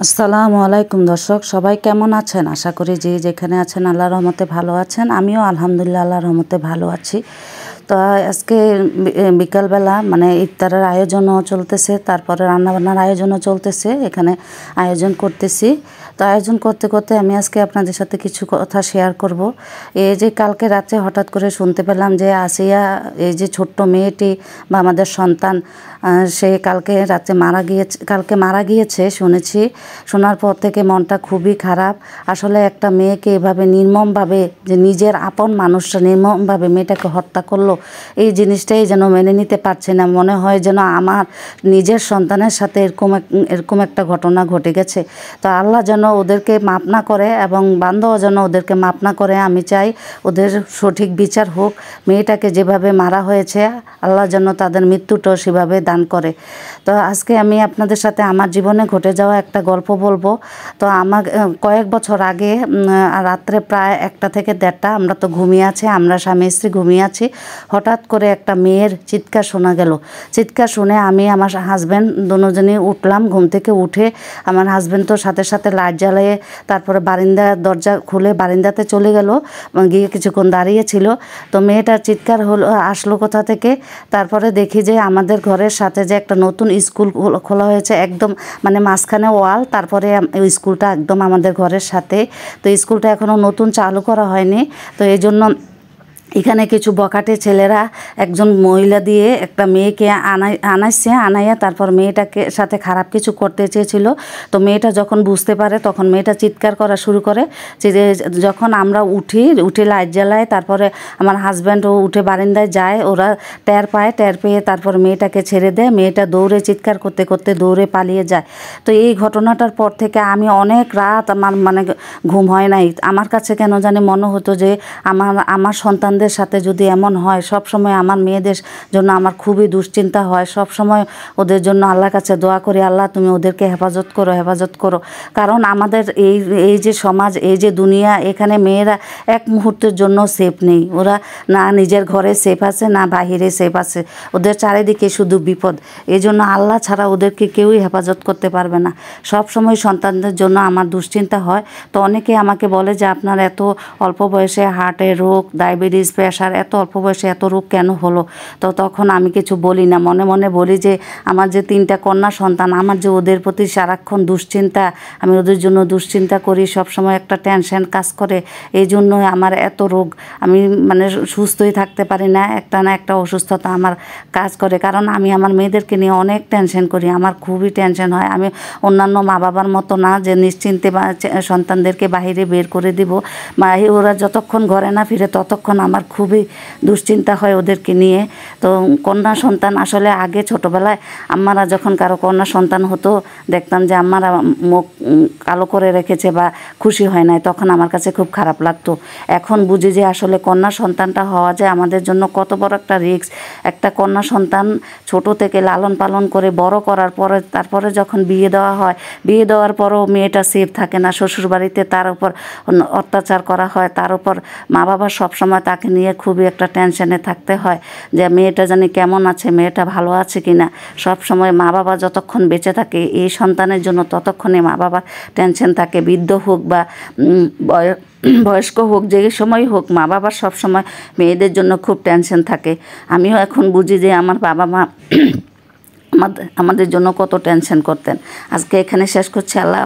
আসসালামু আলাইকুম দর্শক, সবাই কেমন আছেন? আশা করি যে যেখানে আছেন আল্লাহর রহমতে ভালো আছেন। আমিও আলহামদুলিল্লাহ আল্লাহর রহমতে ভালো আছি। তো আজকে বিকালবেলা মানে ইফতারের আয়োজনও চলতেছে, তারপরে রান্নাবান্নার আয়োজনও চলতেছে, এখানে আয়োজন করতেছি। তো আয়োজন করতে করতে আমি আজকে আপনাদের সাথে কিছু কথা শেয়ার করব। এই যে কালকে রাত্রে হঠাৎ করে শুনতে পেলাম যে আসিয়া, এই যে ছোট্ট মেয়েটি বা আমাদের সন্তান, সে কালকে মারা গিয়েছে শুনেছি। শোনার পর থেকে মনটা খুবই খারাপ। আসলে একটা মেয়েকে এভাবে নির্মমভাবে, যে নিজের আপন মানুষটা নির্মমভাবে মেয়েটাকে হত্যা করলো, এই জিনিসটাই যেন মেনে নিতে পারছি না। মনে হয় যেন আমার নিজের সন্তানের সাথে এরকম একটা ঘটনা ঘটে গেছে। তো আল্লাহ যেন ওদেরকে মাপ না করে এবং বান্দাও যেন ওদেরকে মাপ না করে। আমি চাই ওদের সঠিক বিচার হোক। মেয়েটাকে যেভাবে মারা হয়েছে, আল্লাহ যেন তাদের মৃত্যুটাও সেভাবে দান করে। তো আজকে আমি আপনাদের সাথে আমার জীবনে ঘটে যাওয়া একটা গল্প বলবো। তো আমার কয়েক বছর আগে রাত্রে প্রায় 1টা থেকে 1:30 আমরা তো ঘুমিয়ে আছি, আমরা স্বামী স্ত্রী ঘুমিয়ে আছি। হঠাৎ করে একটা মেয়ের চিৎকার শোনা গেল। চিৎকার শুনে আমি আমার হাজব্যান্ড দুজনেই উঠলাম। ঘুম থেকে উঠে আমার হাজব্যান্ড তো সাথে সাথে লাইট জ্বালিয়ে তারপরে বারান্দার দরজা খুলে বারান্দাতে চলে গেল, গিয়ে কিছুক্ষণ দাঁড়িয়েছিল। তো মেয়েটার চিৎকার আসলো কোথা থেকে। তারপরে দেখি যে আমাদের ঘরের সাথে যে একটা নতুন স্কুল খোলা হয়েছে, একদম মানে মাঝখানে ওয়াল, তারপরে ওই স্কুলটা একদম আমাদের ঘরের সাথে। তো স্কুলটা এখনও নতুন চালু করা হয়নি। তো এই জন্য এখানে কিছু বখাটে ছেলেরা একজন মহিলা দিয়ে একটা মেয়েকে আনাইয়া তারপর মেয়েটাকে সাথে খারাপ কিছু করতে চেয়েছিল। তো মেয়েটা যখন বুঝতে পারে তখন মেয়েটা চিৎকার করা শুরু করে। যে যখন আমরা উঠে লাইট জ্বালায়, তারপরে আমার হাজব্যান্ডও উঠে বারান্দায় যায়, ওরা টের পেয়ে তারপর মেয়েটাকে ছেড়ে দেয়। মেয়েটা দৌড়ে চিৎকার করতে করতে দৌড়ে পালিয়ে যায়। তো এই ঘটনাটার পর থেকে আমি অনেক রাত আমার মানে ঘুম হয় নাই। আমার কাছে কেন জানি মনে হতো যে আমার সন্তানদের সাথে যদি এমন হয়, সব সময় আমার মেয়েদের জন্য আমার খুবই দুশ্চিন্তা হয়। সব সময় ওদের জন্য আল্লাহর কাছে দোয়া করি, আল্লাহ তুমি ওদেরকে হেফাজত করো। কারণ আমাদের এই যে সমাজ, এই যে দুনিয়া, এখানে মেয়েরা এক মুহূর্তের জন্য সেফ নেই। ওরা না নিজের ঘরে সেফ আছে, না বাহিরে সেফ আছে। ওদের চারিদিকে শুধু বিপদ। এই জন্য আল্লাহ ছাড়া ওদেরকে কেউই হেফাজত করতে পারবে না। সব সময় সন্তানদের জন্য আমার দুশ্চিন্তা হয়। তো অনেকে আমাকে বলে যে আপনার এত অল্প বয়সে হার্টের রোগ, ডায়াবেটিস, প্রেশার, এত অল্প বয়সে এত রোগ কেন হলো? তো তখন আমি কিছু বলি না, মনে মনে বলি যে আমার যে 3টা কন্যা সন্তান, আমার যে ওদের প্রতি সারাক্ষণ দুশ্চিন্তা, আমি ওদের জন্য দুশ্চিন্তা করি, সবসময় একটা টেনশন কাজ করে। এই জন্যই আমার এত রোগ। আমি মানে সুস্থই থাকতে পারি না, একটা না একটা অসুস্থতা আমার কাজ করে। কারণ আমি আমার মেয়েদেরকে নিয়ে অনেক টেনশন করি, আমার খুবই টেনশন হয়। আমি অন্যান্য মা বাবার মতো না যে নিশ্চিন্তে সন্তানদেরকে বাহিরে বের করে দিব। ওরা যতক্ষণ ঘরে না ফিরে ততক্ষণ আমার খুবই দুশ্চিন্তা হয় ওদেরকে নিয়ে। তো কন্যা সন্তান আসলে আগে ছোটোবেলায় আম্মারা যখন কারো কন্যা সন্তান হতো, দেখতাম যে আম্মারা মুখ কালো করে রেখেছে বা খুশি হয় নাই, তখন আমার কাছে খুব খারাপ লাগতো। এখন বুঝি যে আসলে কন্যা সন্তানটা হওয়া যায় আমাদের জন্য কত বড় একটা রিস্ক। একটা কন্যা সন্তান ছোট থেকে লালন পালন করে বড় করার পরে তারপরে যখন বিয়ে দেওয়া হয়, বিয়ে দেওয়ার পরও মেয়েটা সেফ থাকে না। শ্বশুরবাড়িতে তার উপর অত্যাচার করা হয়, তার উপর মা বাবা সবসময় তাকে নিয়ে খুবই একটা টেনশনে থাকতে হয় যে মেয়েটা জানি কেমন আছে, মেয়েটা ভালো আছে কি না। সবসময় মা বাবা যতক্ষণ বেঁচে থাকে এই সন্তানের জন্য ততক্ষণে মা বাবার টেনশন থাকে। বৃদ্ধ হোক বা বয়স্ক হোক, যে সময় হোক, মা বাবার সবসময় মেয়েদের জন্য খুব টেনশন থাকে। আমিও এখন বুঝি যে আমার বাবা মা আমাদের জন্য কত টেনশন করতেন। আজকে এখানে শেষ করছি। আল্লাহ।